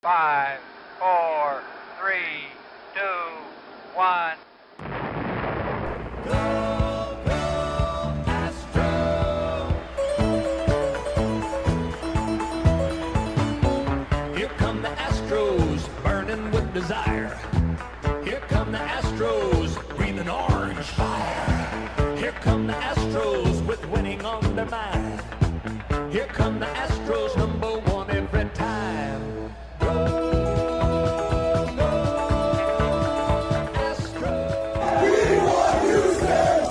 5, 4, 3, 2, 1. Here come the Astros, burning with desire. Here come the Astros, breathing orange fire. Here come the Astros, with winning on their mind. Here come the Astros, number one every time. Go, go, Astros. We want Houston!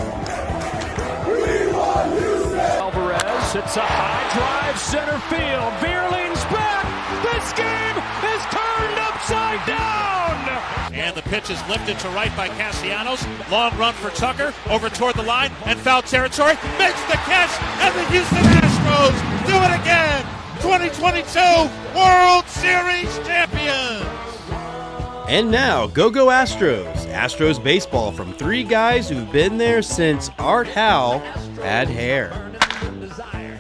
We want Houston! Alvarez hits a high drive, center field. Veerling's back! This game is turned upside down! And the pitch is lifted to right by Castellanos. Long run for Tucker, over toward the line, and foul territory. Makes the catch, and the Houston Astros do it again! 2022 World Series champions! And now, Go Astros. Astros baseball from three guys who've been there since Art Howe had hair.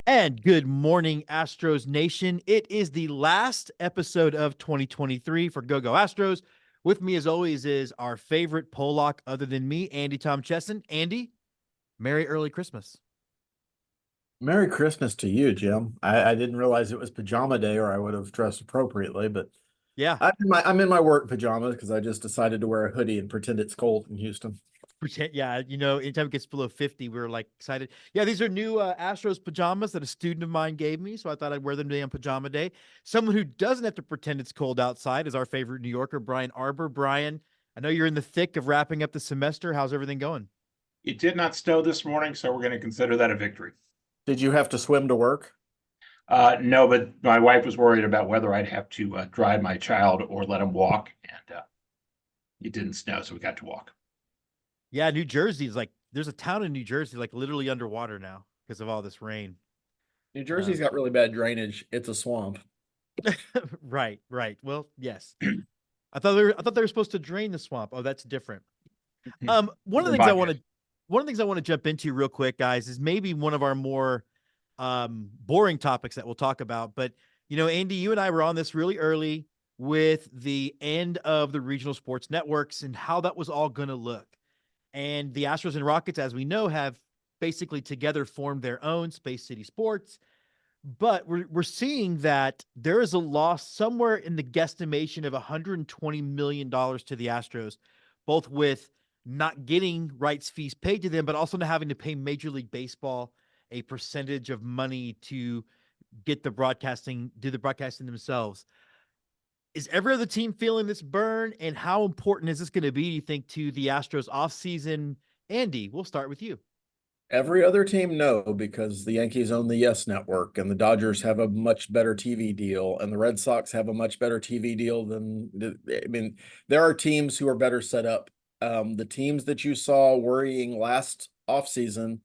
And good morning, Astros Nation. It is the last episode of 2023 for Go Astros. With me, as always, is our favorite Pollock other than me, Andy Tom Chesson. Andy, Merry Early Christmas. Merry Christmas to you, Jim. I didn't realize it was pajama day, or I would have dressed appropriately. But yeah, I'm in my work pajamas because I just decided to wear a hoodie and pretend it's cold in Houston. Yeah, anytime it gets below 50, we were like excited. Yeah, these are new Astros pajamas that a student of mine gave me, so I thought I'd wear them today on pajama day. Someone who doesn't have to pretend it's cold outside is our favorite New Yorker, Brian Arbor. Brian, I know you're in the thick of wrapping up the semester. How's everything going? It did not snow this morning, so we're going to consider that a victory. Did you have to swim to work? No, but my wife was worried about whether I'd have to drive my child or let him walk, and it didn't snow, so we got to walk. Yeah, New Jersey is like, there's a town in New Jersey like literally underwater now because of all this rain. New Jersey's got really bad drainage. It's a swamp. Right. Well, yes. I thought they were supposed to drain the swamp. Oh, that's different. One of the things I want to jump into real quick, guys, is maybe one of our more boring topics that we'll talk about. But Andy, you and I were on this really early with the end of the regional sports networks and how that was all going to look. And the Astros and Rockets, as we know, have basically together formed their own Space City Sports. But we're seeing that there is a loss somewhere in the guesstimation of $120 million to the Astros, both with not getting rights fees paid to them, but also not having to pay Major League Baseball a percentage of money to get do the broadcasting themselves. Is every other team feeling this burn, and how important is this going to be, you think, to the Astros offseason? Andy, we'll start with you. Every other team, no, because the Yankees own the Yes Network, and the Dodgers have a much better TV deal, and the Red Sox have a much better TV deal there are teams who are better set up. The teams that you saw worrying last offseason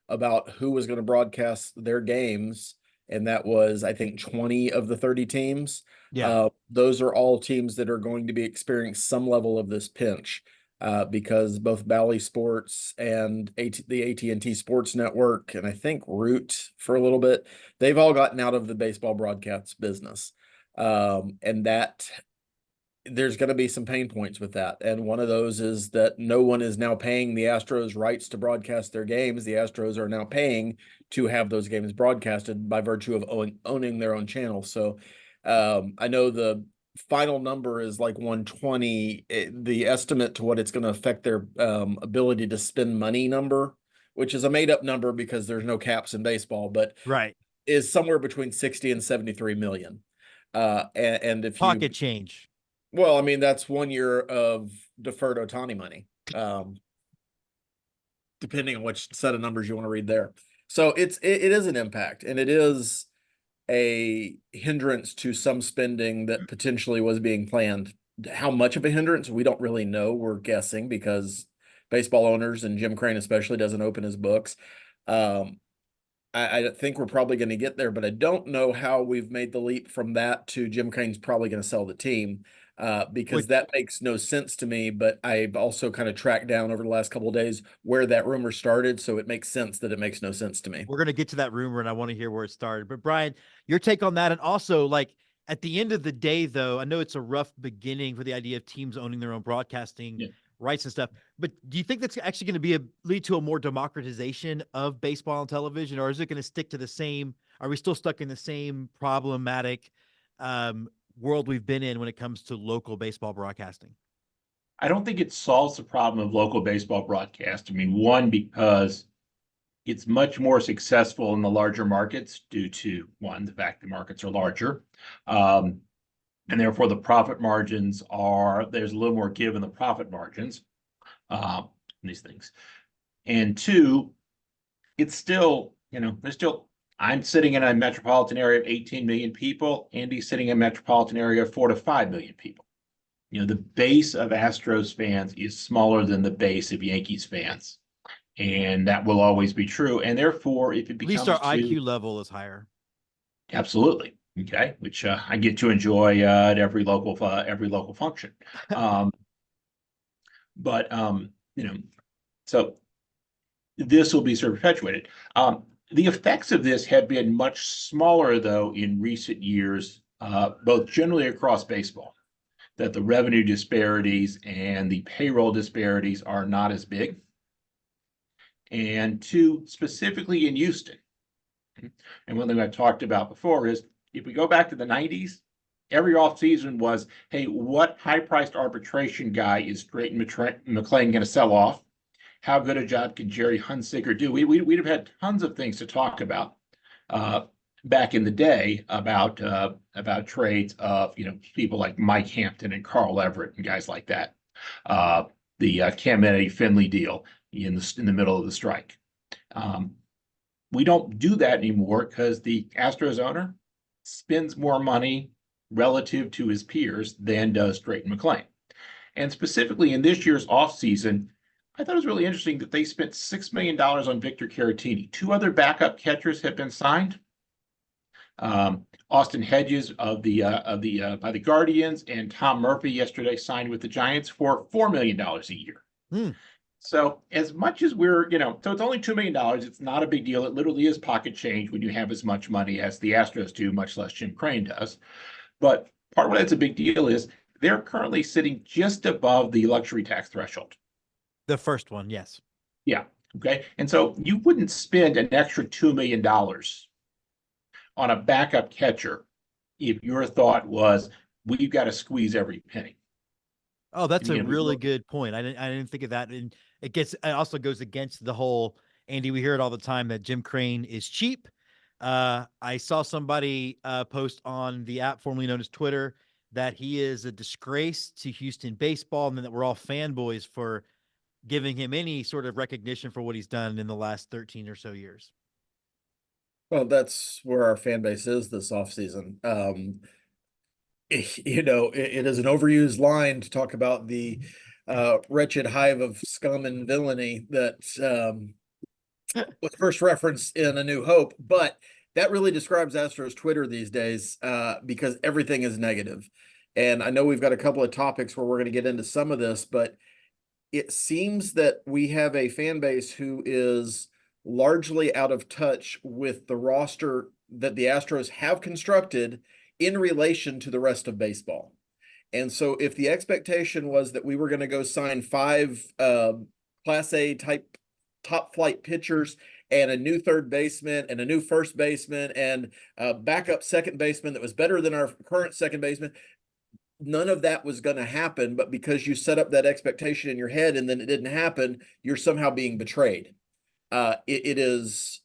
about who was going to broadcast their games, and that was, I think, 20 of the 30 teams. Yeah. Those are all teams that are going to be experiencing some level of this pinch because both Bally Sports and the AT&T Sports Network, and I think Root for a little bit, they've all gotten out of the baseball broadcast business. And that there's going to be some pain points with that. And one of those is that no one is now paying the Astros rights to broadcast their games. The Astros are now paying to have those games broadcasted by virtue of owning their own channel. So I know the final number is like 120. The estimate to what it's going to affect their ability to spend money number, which is a made up number because there's no caps in baseball, but right, is somewhere between 60 and 73 million. And if pocket change. Well, I mean, that's 1 year of deferred Ohtani money, depending on which set of numbers you want to read there. So it is an impact, and it is a hindrance to some spending that potentially was being planned. How much of a hindrance, we don't really know. We're guessing because baseball owners, and Jim Crane especially, doesn't open his books. I think we're probably going to get there, but I don't know how we've made the leap from that to Jim Crane's probably going to sell the team. Because that makes no sense to me, but I've also kind of tracked down over the last couple of days where that rumor started, so it makes sense that it makes no sense to me. We're going to get to that rumor, and I want to hear where it started. But Brian, your take on that, and also, like, At the end of the day, though, I know it's a rough beginning for the idea of teams owning their own broadcasting rights and stuff, but do you think that's actually going to lead to a more democratization of baseball and television, or is it going to stick to the same? Are we still stuck in the same problematic world we've been in when it comes to local baseball broadcasting? I don't think it solves the problem of local baseball broadcast. I mean, one, because it's much more successful in the larger markets due to, one, the fact the markets are larger. And therefore the profit margins there's a little more give in the profit margins, in these things. And two, it's still, I'm sitting in a metropolitan area of 18 million people. Andy's sitting in a metropolitan area of 4 to 5 million people. The base of Astros fans is smaller than the base of Yankees fans. And that will always be true. And therefore, if it becomes at least our IQ level is higher. Absolutely. Okay. Which I get to enjoy at every local function. So this will be sort of perpetuated. The effects of this have been much smaller, though, in recent years, both generally across baseball, that the revenue disparities and the payroll disparities are not as big. And two, specifically in Houston. And one thing I've talked about before is if we go back to the 90s, every offseason was, hey, what high-priced arbitration guy is Drayton McClain going to sell off? How good a job can Jerry Hunsicker do? We'd have had tons of things to talk about back in the day about trades of people like Mike Hampton and Carl Everett and guys like that. The Caminiti Finley deal in the middle of the strike. We don't do that anymore because the Astros owner spends more money relative to his peers than does Drayton McClain. And specifically in this year's offseason, I thought it was really interesting that they spent $6 million on Victor Caratini. 2 other backup catchers have been signed. Austin Hedges by the Guardians and Tom Murphy yesterday signed with the Giants for $4 million a year. So as much as so it's only $2 million. It's not a big deal. It literally is pocket change when you have as much money as the Astros do, much less Jim Crane does. But part of why it's a big deal is they're currently sitting just above the luxury tax threshold. The first one, yes. Yeah. Okay. And so you wouldn't spend an extra $2 million on a backup catcher if your thought was, we've got to squeeze every penny. Oh, that's a really good point. I didn't think of that. And it also goes against the whole, Andy, we hear it all the time that Jim Crane is cheap. I saw somebody post on the app formerly known as Twitter that he is a disgrace to Houston baseball, and then that we're all fanboys for giving him any sort of recognition for what he's done in the last 13 or so years. Well, that's where our fan base is this offseason. It is an overused line to talk about the wretched hive of scum and villainy that was first referenced in A New Hope, but that really describes Astros Twitter these days because everything is negative. And I know we've got a couple of topics where we're going to get into some of this, but it seems that we have a fan base who is largely out of touch with the roster that the Astros have constructed in relation to the rest of baseball. And so if the expectation was that we were going to go sign 5 Class A type top flight pitchers and a new third baseman and a new first baseman and a backup second baseman that was better than our current second baseman, none of that was going to happen. But because you set up that expectation in your head and then it didn't happen, you're somehow being betrayed. It is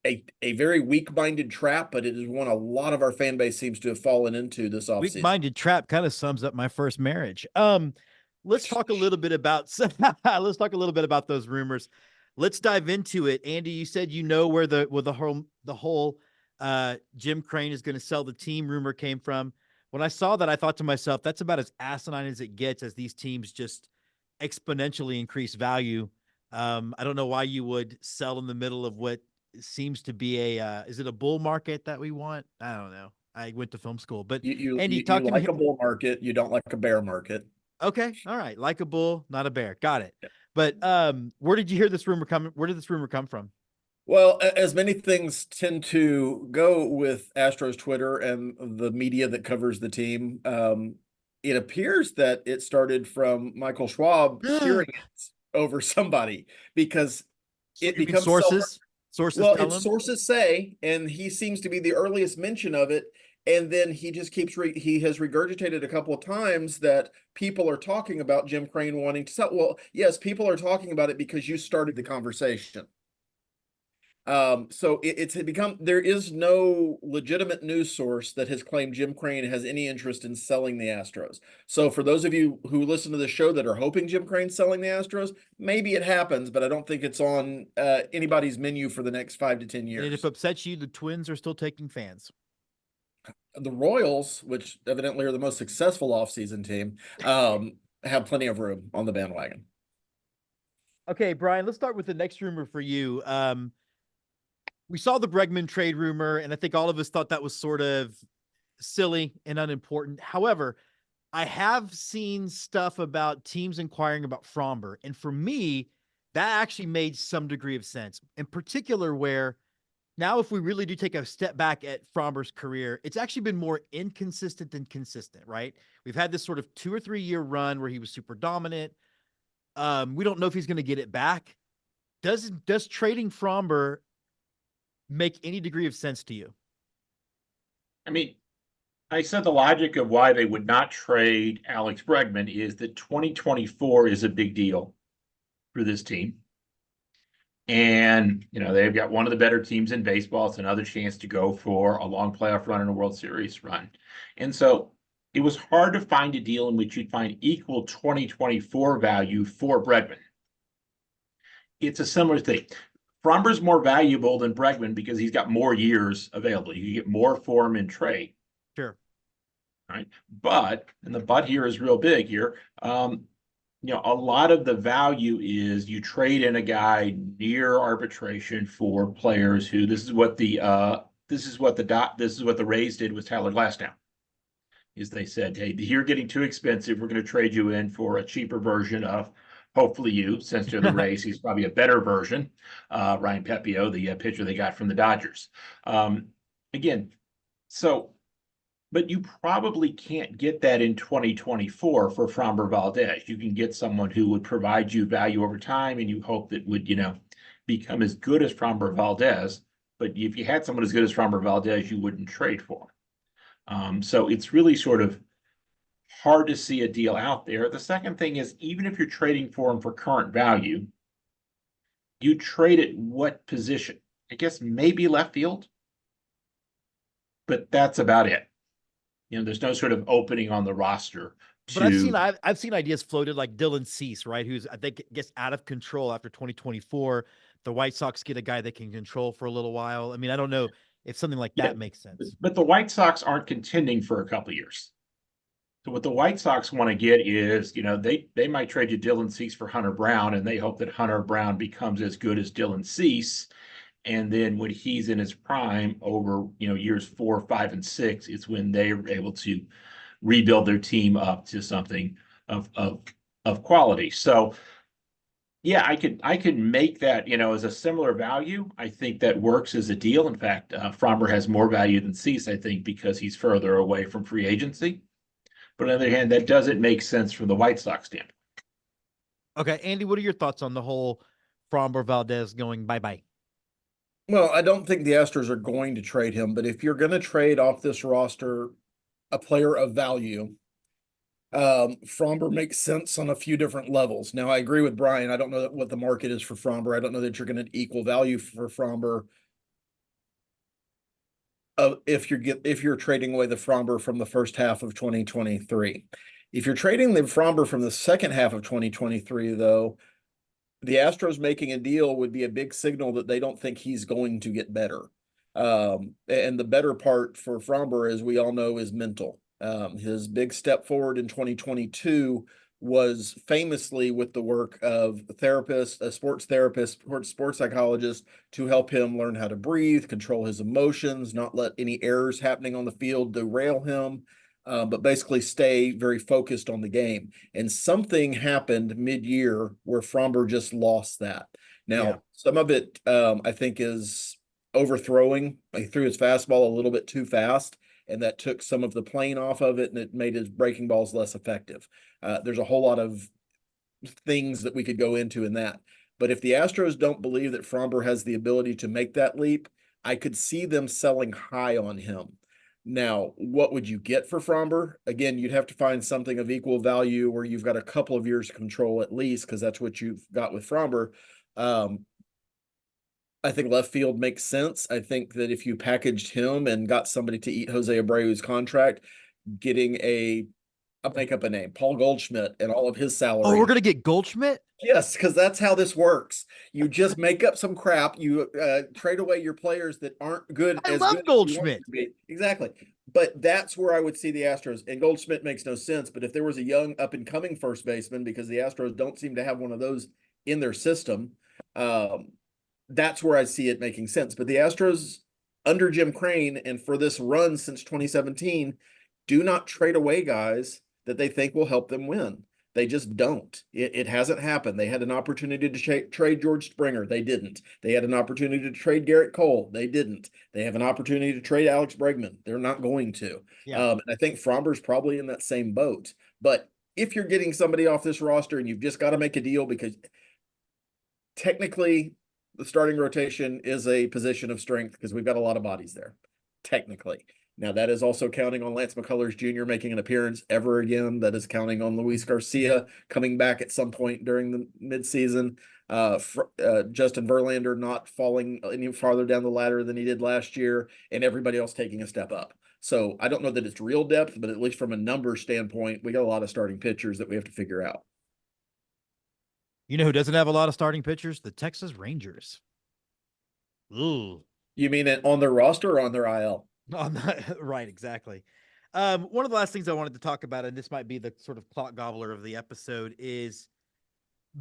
a very weak-minded trap, but it is one a lot of our fan base seems to have fallen into this offseason. Weak-minded trap kind of sums up my first marriage. Let's talk a little bit about those rumors. Let's dive into it. Andy, you said where the whole Jim Crane is going to sell the team rumor came from. When I saw that, I thought to myself, that's about as asinine as it gets as these teams just exponentially increase value. I don't know why you would sell in the middle of what seems to be is it a bull market that we want? I don't know. I went to film school, but Andy, you like a bull market. You don't like a bear market. Okay. All right. Like a bull, not a bear. Got it. Yeah. But where did you hear this rumor come? Where did this rumor come from? Well, as many things tend to go with Astros Twitter and the media that covers the team, it appears that it started from Michael Schwab hearing it over somebody because it You mean becomes sources well, tell it's him. sources say, and he seems to be the earliest mention of it. And then he just keeps he has regurgitated a couple of times that people are talking about Jim Crane wanting to sell. Well, yes, people are talking about it because you started the conversation. So it's become, there is no legitimate news source that has claimed Jim Crane has any interest in selling the Astros. So for those of you who listen to the show that are hoping Jim Crane's selling the Astros, maybe it happens, but I don't think it's on anybody's menu for the next 5 to 10 And if years. it upsets you, the Twins are still taking fans. The Royals, which evidently are the most successful offseason team, have plenty of room on the bandwagon. Okay, Brian, let's start with the next rumor for you. We saw the Bregman trade rumor, and I think all of us thought that was sort of silly and unimportant. However, I have seen stuff about teams inquiring about Framber, and for me, that actually made some degree of sense. In particular, where now if we really do take a step back at Framber's career, it's actually been more inconsistent than consistent, right? We've had this sort of 2 or 3 year run where he was super dominant. We don't know if he's going to get it back. Does trading Framber make any degree of sense to you? I mean, I said the logic of why they would not trade Alex Bregman is that 2024 is a big deal for this team. And, they've got one of the better teams in baseball. It's another chance to go for a long playoff run and a World Series run. And so it was hard to find a deal in which you'd find equal 2024 value for Bregman. It's a similar thing. Framber's more valuable than Bregman because he's got more years available. You get more for him in trade. Sure. Right. And the but here is real big here. A lot of the value is you trade in a guy near arbitration for players who this is what the Rays did with Tyler Glasnow. Is they said, hey, you're getting too expensive. We're going to trade you in for a cheaper version of hopefully you, since you're the Rays, he's probably a better version. Ryan Pepio, the pitcher they got from the Dodgers. But you probably can't get that in 2024 for Framber Valdez. You can get someone who would provide you value over time, and you hope that would, become as good as Framber Valdez. But if you had someone as good as Framber Valdez, you wouldn't trade for him. So it's really sort of hard to see a deal out there. The second thing is, even if you're trading for him for current value, you trade at what position? I guess maybe left field, but that's about it. There's no sort of opening on the roster. But I've seen ideas floated like Dylan Cease, right? Who's I think gets out of control after 2024. The White Sox get a guy they can control for a little while. I mean, I don't know if something like that makes sense. But the White Sox aren't contending for a couple of years. So what the White Sox want to get is, they might trade you Dylan Cease for Hunter Brown, and they hope that Hunter Brown becomes as good as Dylan Cease. And then when he's in his prime over, years 4, 5, and 6, it's when they're able to rebuild their team up to something of quality. So yeah, I could make that, as a similar value. I think that works as a deal. In fact, Framber has more value than Cease, I think, because he's further away from free agency. But on the other hand, that doesn't make sense from the White Sox standpoint. Okay, Andy, what are your thoughts on the whole Framber Valdez going bye-bye? Well, I don't think the Astros are going to trade him, but if you're going to trade off this roster a player of value, Framber makes sense on a few different levels. Now, I agree with Brian. I don't know what the market is for Framber. I don't know that you're going to equal value for Framber if you're trading away the Framber from the first half of 2023. If you're trading the Framber from the second half of 2023, though, the Astros making a deal would be a big signal that they don't think he's going to get better. And the better part for Framber, as we all know, is mental. His big step forward in 2022 was famously with the work of a therapist, a sports therapist, sports psychologist, to help him learn how to breathe, control his emotions, not let any errors happening on the field derail him, but basically stay very focused on the game. And something happened mid-year where Framber just lost that. Now, Yeah. some of it, I think, is overthrowing. He threw his fastball a little bit too fast, and that took some of the plane off of it, and it made his breaking balls less effective. There's a whole lot of things that we could go into in that. But if the Astros don't believe that Framber has the ability to make that leap, I could see them selling high on him. Now, what would you get for Framber? Again, you'd have to find something of equal value where you've got a couple of years of control at least, because that's what you've got with Framber. I think left field makes sense. I think that if you packaged him and got somebody to eat Jose Abreu's contract, getting I'll make up a name, Paul Goldschmidt, and all of his salary. Oh, we're gonna get Goldschmidt? Yes, because that's how this works. You just make up some crap. You trade away your players that aren't good. I as love good Goldschmidt. As you want them to be. Exactly. But that's where I would see the Astros. And Goldschmidt makes no sense. But if there was a young up-and-coming first baseman, because the Astros don't seem to have one of those in their system, that's where I see it making sense. But the Astros, under Jim Crane, and for this run since 2017, do not trade away guys that they think will help them win. They just don't. It hasn't happened. They had an opportunity to trade George Springer. They didn't. They had an opportunity to trade Garrett Cole. They didn't. They have an opportunity to trade Alex Bregman. They're not going to. Yeah. And I think Framber's probably in that same boat. But if you're getting somebody off this roster and you've just got to make a deal, because technically the starting rotation is a position of strength because we've got a lot of bodies there, technically. Now, that is also counting on Lance McCullers Jr. making an appearance ever again. That is counting on Luis Garcia coming back at some point during the midseason. Justin Verlander not falling any farther down the ladder than he did last year, and everybody else taking a step up. So I don't know that it's real depth, but at least from a number standpoint, we got a lot of starting pitchers that we have to figure out. You know who doesn't have a lot of starting pitchers? The Texas Rangers. Ooh. You mean it on their roster or on their IL? Right, exactly. One of the last things I wanted to talk about, and this might be the sort of clock gobbler of the episode, is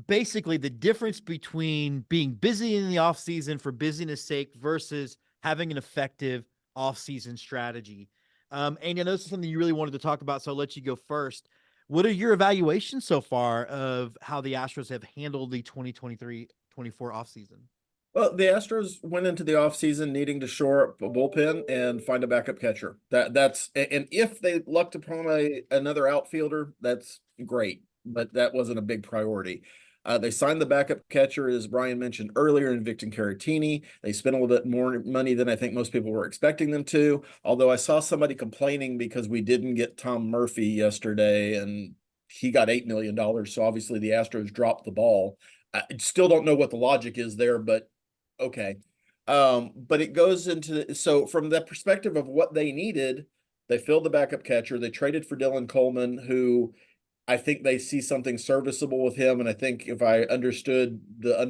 basically the difference between being busy in the offseason for busyness sake versus having an effective offseason strategy. And I know this is something you really wanted to talk about, so I'll let you go first. What are your evaluations so far of how the Astros have handled the 2023-24 offseason? Well, the Astros went into the offseason needing to shore up a bullpen and find a backup catcher. And if they lucked upon another outfielder, that's great, but that wasn't a big priority. They signed the backup catcher, as Brian mentioned earlier, in Victor Caratini. They spent a little bit more money than I think most people were expecting them to, although I saw somebody complaining because we didn't get Tom Murphy yesterday, and he got $8 million, so obviously the Astros dropped the ball. I still don't know what the logic is there, but okay. But it goes into, so from the perspective of what they needed, they filled the backup catcher. They traded for Dylan Coleman, who I think they see something serviceable with him. And I think if I understood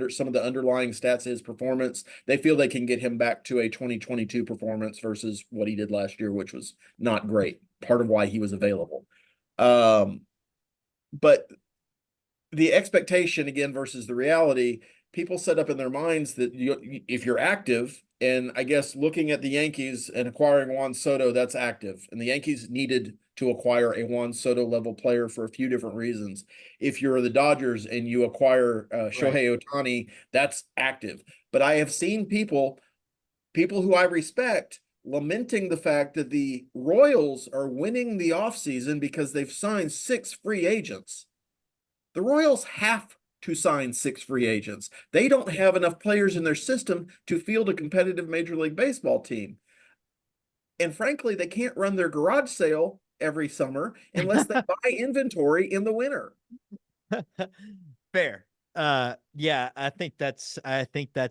some of the underlying stats of his performance, they feel they can get him back to a 2022 performance versus what he did last year, which was not great. Part of why he was available. But the expectation again versus the reality, people set up in their minds that if you're active, and I guess looking at the Yankees and acquiring Juan Soto, that's active. And the Yankees needed to acquire a Juan Soto level player for a few different reasons. If you're the Dodgers and you acquire Shohei Ohtani, that's active. But I have seen people who I respect lamenting the fact that the Royals are winning the offseason because they've signed 6 free agents. The Royals have to sign 6 free agents. They don't have enough players in their system to field a competitive Major League Baseball team. And frankly, they can't run their garage sale every summer unless they buy inventory in the winter. Fair. Yeah, I think that's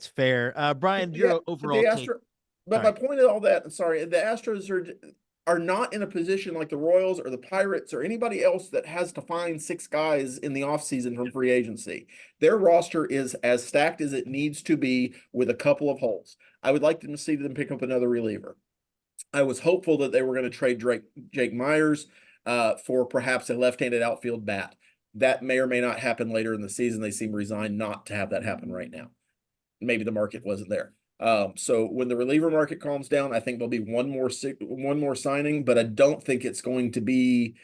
fair. Brian, your overall take. But my point of all that, the Astros are not in a position like the Royals or the Pirates or anybody else that has to find 6 guys in the offseason from free agency. Their roster is as stacked as it needs to be with a couple of holes. I would like to see them pick up another reliever. I was hopeful that they were going to trade Jake Myers for perhaps a left-handed outfield bat. That may or may not happen later in the season. They seem resigned not to have that happen right now. Maybe the market wasn't there. So when the reliever market calms down, I think there'll be one more signing, but I don't think it's going to be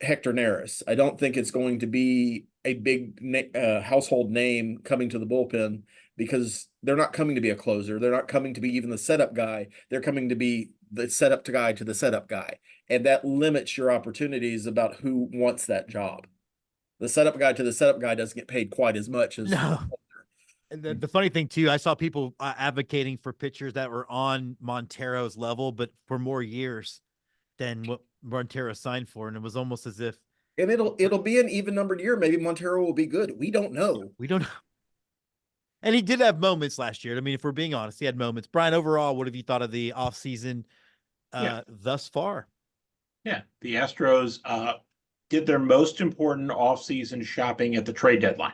Hector Neris. I don't think it's going to be a big household name coming to the bullpen because they're not coming to be a closer. They're not coming to be even the setup guy. They're coming to be the setup guy to the setup guy. And that limits your opportunities about who wants that job. The setup guy to the setup guy doesn't get paid quite as much as No. And the funny thing too, I saw people advocating for pitchers that were on Montero's level, but for more years than what Montero signed for, and it was almost as if. And it'll be an even numbered year. Maybe Montero will be good. We don't know. We don't know. And he did have moments last year. I mean, if we're being honest, he had moments. Brian, overall, what have you thought of the offseason thus far? Yeah, the Astros did their most important offseason shopping at the trade deadline.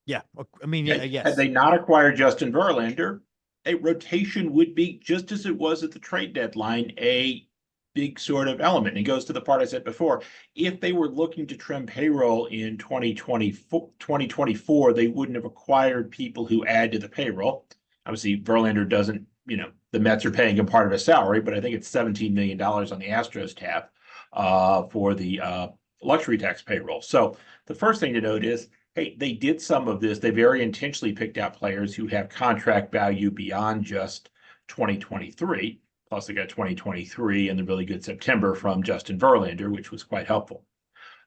Yeah, I mean, yeah, yes. Had they not acquired Justin Verlander, a rotation would be, just as it was at the trade deadline, a big sort of element. And it goes to the part I said before. If they were looking to trim payroll in 2024, they wouldn't have acquired people who add to the payroll. Obviously, Verlander doesn't, the Mets are paying him part of his salary, but I think it's $17 million on the Astros tab for the luxury tax payroll. So the first thing to note is, hey, they did some of this. They very intentionally picked out players who have contract value beyond just 2023. Plus, they got 2023 and the really good September from Justin Verlander, which was quite helpful.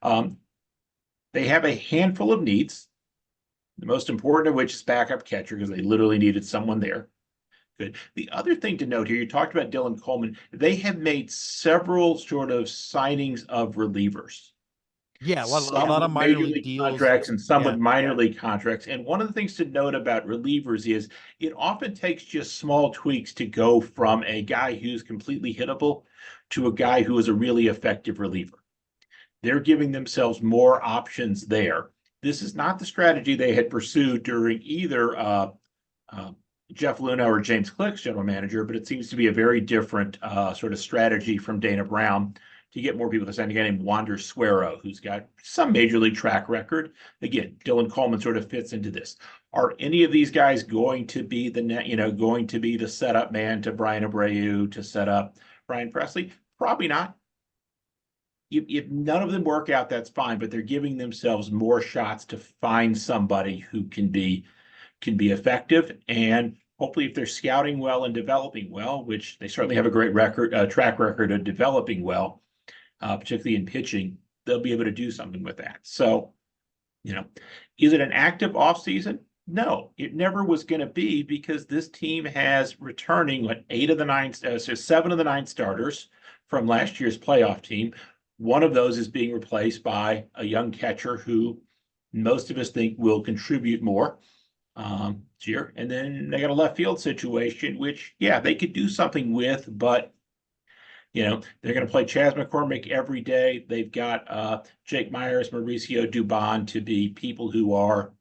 They have a handful of needs, the most important of which is backup catcher, because they literally needed someone there. Good. The other thing to note here, you talked about Dylan Coleman. They have made several sort of signings of relievers. Yeah, a lot of minor league deals. Contracts and some with minor league contracts. And one of the things to note about relievers is it often takes just small tweaks to go from a guy who's completely hittable to a guy who is a really effective reliever. They're giving themselves more options there. This is not the strategy they had pursued during either Jeff Luna or James Click's general manager, but it seems to be a very different sort of strategy from Dana Brown to get more people to sign. A guy named Wander Suero, who's got some major league track record. Again, Dylan Coleman sort of fits into this. Are any of these guys going to be the setup man to Brian Abreu, to set up Brian Presley? Probably not. If none of them work out, that's fine, but they're giving themselves more shots to find somebody who can be effective. And hopefully, if they're scouting well and developing well, which they certainly have a great track record of developing well, particularly in pitching, they'll be able to do something with that. So, is it an active offseason? No, it never was going to be, because this team has returning 7 of the 9 starters from last year's playoff team. One of those is being replaced by a young catcher who most of us think will contribute more year. And then they got a left field situation, which, they could do something with, but they're going to play Chas McCormick every day. They've got Jake Myers, Mauricio Dubon to be people who are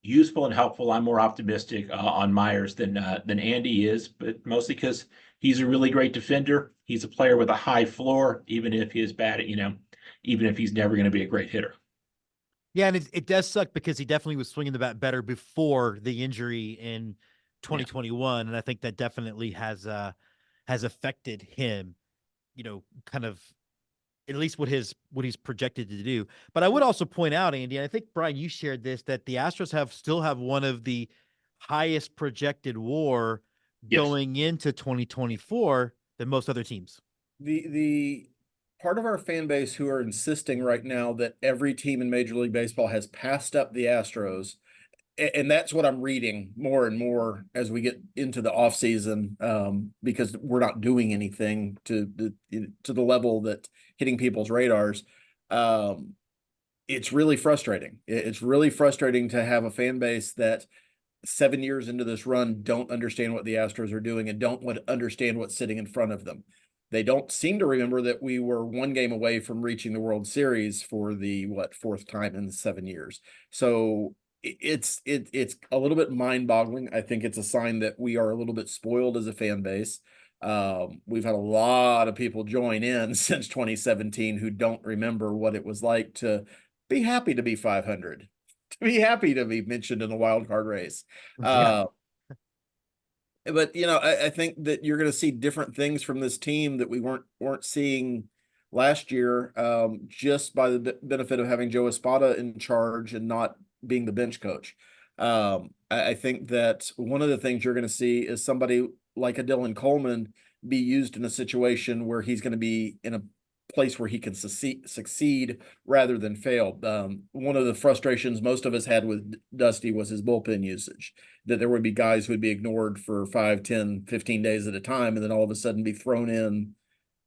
useful and helpful. I'm more optimistic on Myers than Andy is, but mostly because he's a really great defender. He's a player with a high floor, even if he's bad at, even if he's never going to be a great hitter. Yeah, and it does suck, because he definitely was swinging the bat better before the injury in 2021, and I think that definitely has affected him, kind of at least what he's projected to do. But I would also point out, Andy, and I think Brian, you shared this, that the Astros still have one of the highest projected WAR going into 2024 than most other teams. The part of our fan base who are insisting right now that every team in Major League Baseball has passed up the Astros, and that's what I'm reading more and more as we get into the offseason, because we're not doing anything to the level that hitting people's radars. It's really frustrating. It's really frustrating to have a fan base that 7 years into this run don't understand what the Astros are doing and don't understand what's sitting in front of them. They don't seem to remember that we were 1 game away from reaching the World Series for the 4th time in 7 years. So it's a little bit mind-boggling. I think it's a sign that we are a little bit spoiled as a fan base. We've had a lot of people join in since 2017 who don't remember what it was like to be happy to be 500, to be happy to be mentioned in the wild card race. But I think that you're going to see different things from this team that we weren't seeing last year, just by the benefit of having Joe Espada in charge and not being the bench coach. I think that one of the things you're going to see is somebody like a Dylan Coleman be used in a situation where he's going to be in a place where he can succeed rather than fail. One of the frustrations most of us had with Dusty was his bullpen usage, that there would be guys who would be ignored for 5, 10, 15 days at a time, and then all of a sudden be thrown in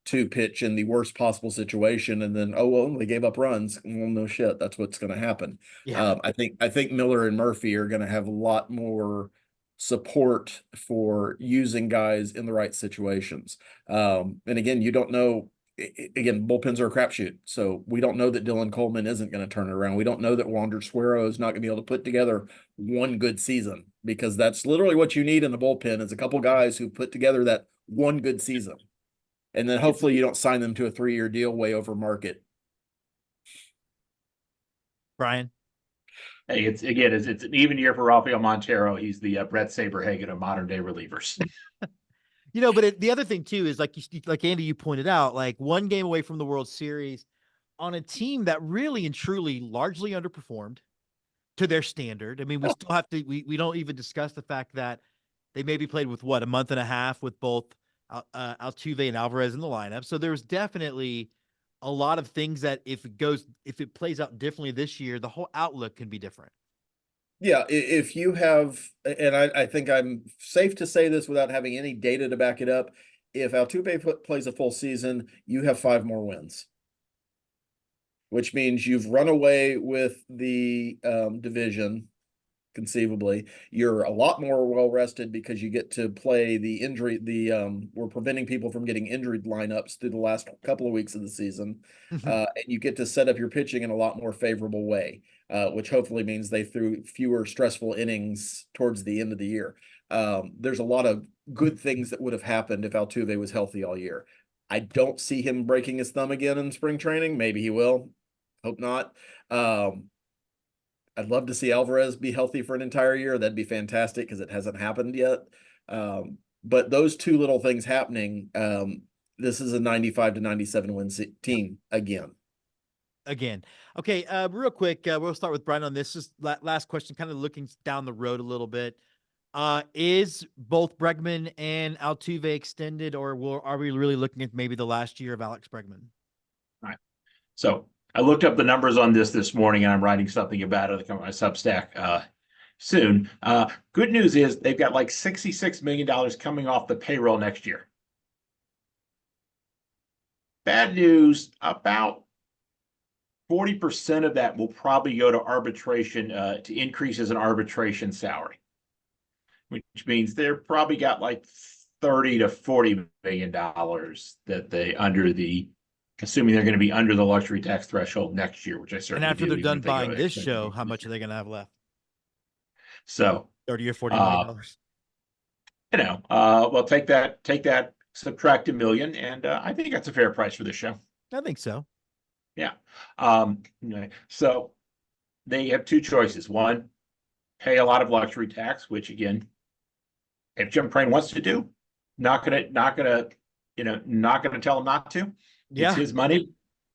to pitch in the worst possible situation, and then, oh well, they gave up runs. Well, no shit, that's what's going to happen. Yeah. I think Miller and Murphy are going to have a lot more support for using guys in the right situations. And again, you don't know. Again, bullpens are a crapshoot, so we don't know that Dylan Coleman isn't going to turn it around. We don't know that Wander Suero is not going to be able to put together one good season, because that's literally what you need in the bullpen is a couple guys who put together that one good season. And then hopefully you don't sign them to a 3-year deal way over market. Brian? Hey, it's an even year for Rafael Montero. He's the Brett Saberhagen of modern day relievers. But the other thing too is like Andy, you pointed out, like one game away from the World Series on a team that really and truly largely underperformed to their standard. I mean, we still have to, we don't even discuss the fact that they maybe played with a month and a half with both Altuve and Alvarez in the lineup. So there's definitely a lot of things that if it plays out differently this year, the whole outlook can be different. Yeah, if you have, and I think I'm safe to say this without having any data to back it up, if Altuve plays a full season, you have 5 more wins, which means you've run away with the division. Conceivably, you're a lot more well rested because you get to play the injury. We're preventing people from getting injured lineups through the last couple of weeks of the season, and you get to set up your pitching in a lot more favorable way, which hopefully means they threw fewer stressful innings towards the end of the year. There's a lot of good things that would have happened if Altuve was healthy all year. I don't see him breaking his thumb again in spring training. Maybe he will. Hope not. I'd love to see Alvarez be healthy for an entire year. That'd be fantastic because it hasn't happened yet. But those two little things happening, this is a 95 to 97 win team again. Okay. Real quick, we'll start with Brian on this. Just last question, kind of looking down the road a little bit. Is both Bregman and Altuve extended, or are we really looking at maybe the last year of Alex Bregman? All right. So I looked up the numbers on this morning, and I'm writing something about it on my Substack soon. Good news is they've got like $66 million coming off the payroll next year. Bad news, about 40% of that will probably go to arbitration, to increases in arbitration salary, which means they're probably got like $30 to $40 million that they assuming they're going to be under the luxury tax threshold next year, which I certainly. And after do, they're done buying this show, how much are they going to have left? So 30 or $40 million. Well, take that, subtract $1 million, and I think that's a fair price for this show. I think so. Yeah. So they have 2 choices. One, pay a lot of luxury tax, which again, if Jim Crane wants to do, not gonna tell him not to. Yeah. It's his money,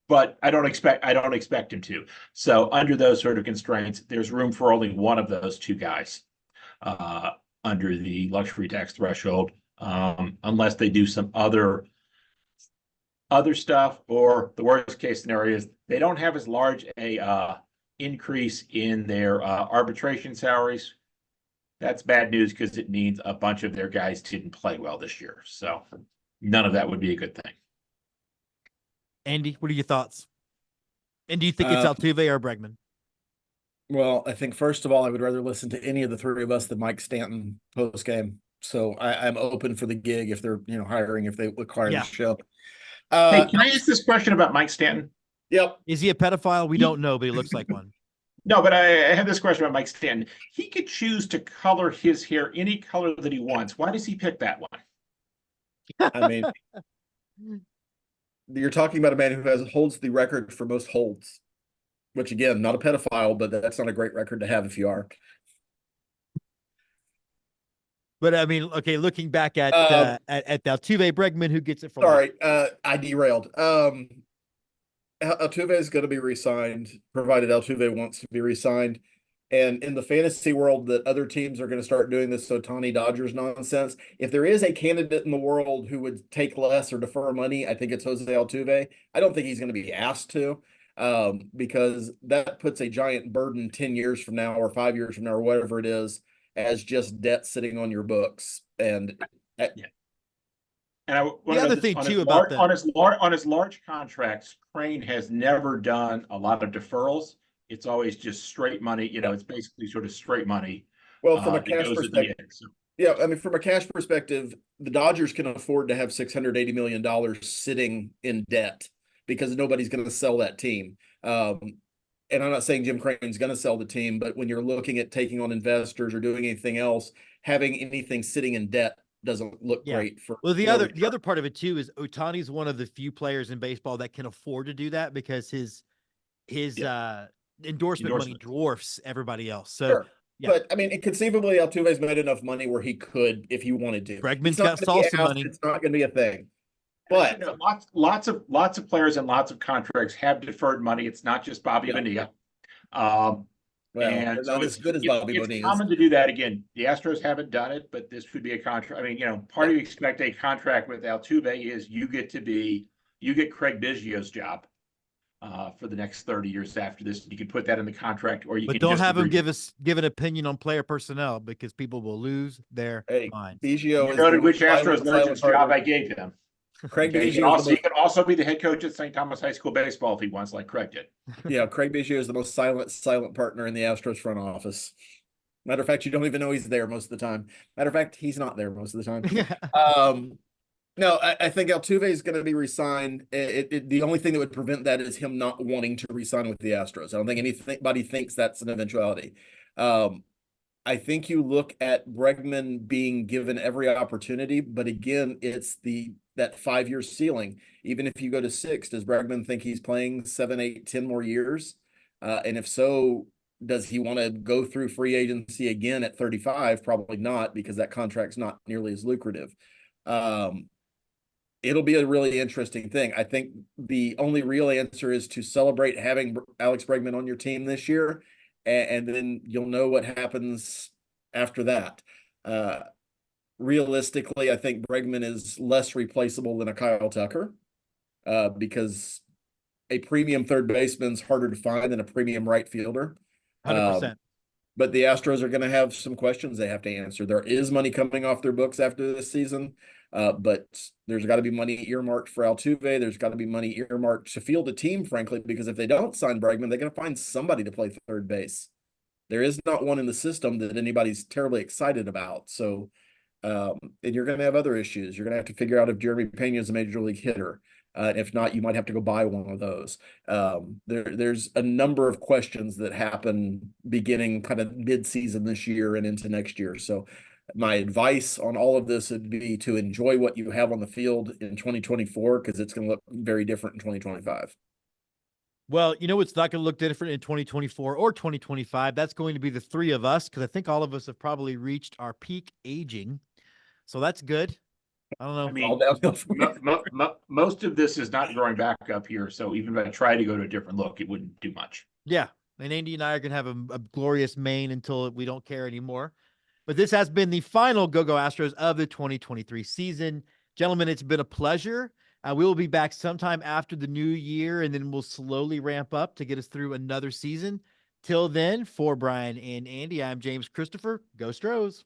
but I don't expect him to. So under those sort of constraints, there's room for only one of those 2 guys under the luxury tax threshold, unless they do some other stuff, or the worst case scenario is they don't have as large a increase in their arbitration salaries. That's bad news because it means a bunch of their guys didn't play well this year. So none of that would be a good thing. Andy, what are your thoughts? And do you think it's Altuve or Bregman? Well, I think first of all, I would rather listen to any of the 3 of us than Mike Stanton post game. So I'm open for the gig if they're hiring, if they require the show. Hey, can I ask this question about Mike Stanton? Yep. Is he a pedophile? We don't know, but he looks like one. No, but I have this question about Mike Stanton. He could choose to color his hair any color that he wants. Why does he pick that one? I mean, you're talking about a man who holds the record for most holds, which again, not a pedophile, but that's not a great record to have if you are. But I mean, okay, looking back at Altuve, Bregman, who gets it from? Sorry, I derailed. Altuve is going to be re-signed, provided Altuve wants to be re-signed. And in the fantasy world, that other teams are going to start doing this Ohtani Dodgers nonsense. If there is a candidate in the world who would take less or defer money, I think it's Jose Altuve. I don't think he's going to be asked to, because that puts a giant burden 10 years from now or 5 years from now or whatever it is as just debt sitting on your books. And yeah. And the other thing too about on his large contracts, Crane has never done a lot of deferrals. It's always just straight money. It's basically sort of straight money. Well, from a cash perspective, yeah, I mean, from a cash perspective, the Dodgers can afford to have $680 million sitting in debt because nobody's going to sell that team. And I'm not saying Jim Crane's going to sell the team, but when you're looking at taking on investors or doing anything else, having anything sitting in debt doesn't look great for. Well, the other part of it too is Ohtani's one of the few players in baseball that can afford to do that because his endorsement money dwarfs everybody else. So, sure. But I mean, conceivably, Altuve's made enough money where he could, if he wanted to. Bregman's got salsa money. It's not going to be a thing. But lots of players and lots of contracts have deferred money. It's not just Bobby Bonilla. Well, and not as good as Bobby Bonilla. It's common to do that. Again, the Astros haven't done it, but this would be a contract. I mean, part of you expect a contract with Altuve is you get Craig Biggio's job for the next 30 years after this. You can put that in the contract, or you but can don't just have him give an opinion on player personnel because people will lose their minds. Biggio noted which Astros legends job I gave him. Craig Biggio. He can also be the head coach at St. Thomas High School baseball if he wants, like Craig did. Yeah, Craig Biggio is the most silent partner in the Astros front office. Matter of fact, you don't even know he's there most of the time. Matter of fact, he's not there most of the time. No, I think Altuve is going to be re-signed. The only thing that would prevent that is him not wanting to re-sign with the Astros. I don't think anybody thinks that's an eventuality. I think you look at Bregman being given every opportunity, but again, it's that 5-year ceiling. Even if you go to 6, does Bregman think he's playing 7, 8, 10 more years? And if so, does he want to go through free agency again at 35? Probably not, because that contract's not nearly as lucrative. It'll be a really interesting thing. I think the only real answer is to celebrate having Alex Bregman on your team this year, and then you'll know what happens after that. Realistically, I think Bregman is less replaceable than a Kyle Tucker, because a premium third baseman's harder to find than a premium right fielder. 100%. But the Astros are going to have some questions they have to answer. There is money coming off their books after this season, but there's got to be money earmarked for Altuve. There's got to be money earmarked to field a team, frankly, because if they don't sign Bregman, they're going to find somebody to play third base. There is not one in the system that anybody's terribly excited about. So, and you're going to have other issues. You're going to have to figure out if Jeremy Pena is a major league hitter. If not, you might have to go buy one of those. There's a number of questions that happen beginning kind of mid-season this year and into next year. So my advice on all of this would be to enjoy what you have on the field in 2024, because it's going to look very different in 2025. Well, it's not going to look different in 2024 or 2025. That's going to be the three of us, because I think all of us have probably reached our peak aging. So that's good. I don't know. I mean, most of this is not growing back up here. So even if I try to go to a different look, it wouldn't do much. Yeah. And Andy and I are going to have a glorious mane until we don't care anymore. But this has been the final Go Astros of the 2023 season. Gentlemen, it's been a pleasure. We will be back sometime after the new year, and then we'll slowly ramp up to get us through another season. Till then, for Brian and Andy, I'm James Christopher. Go Astros.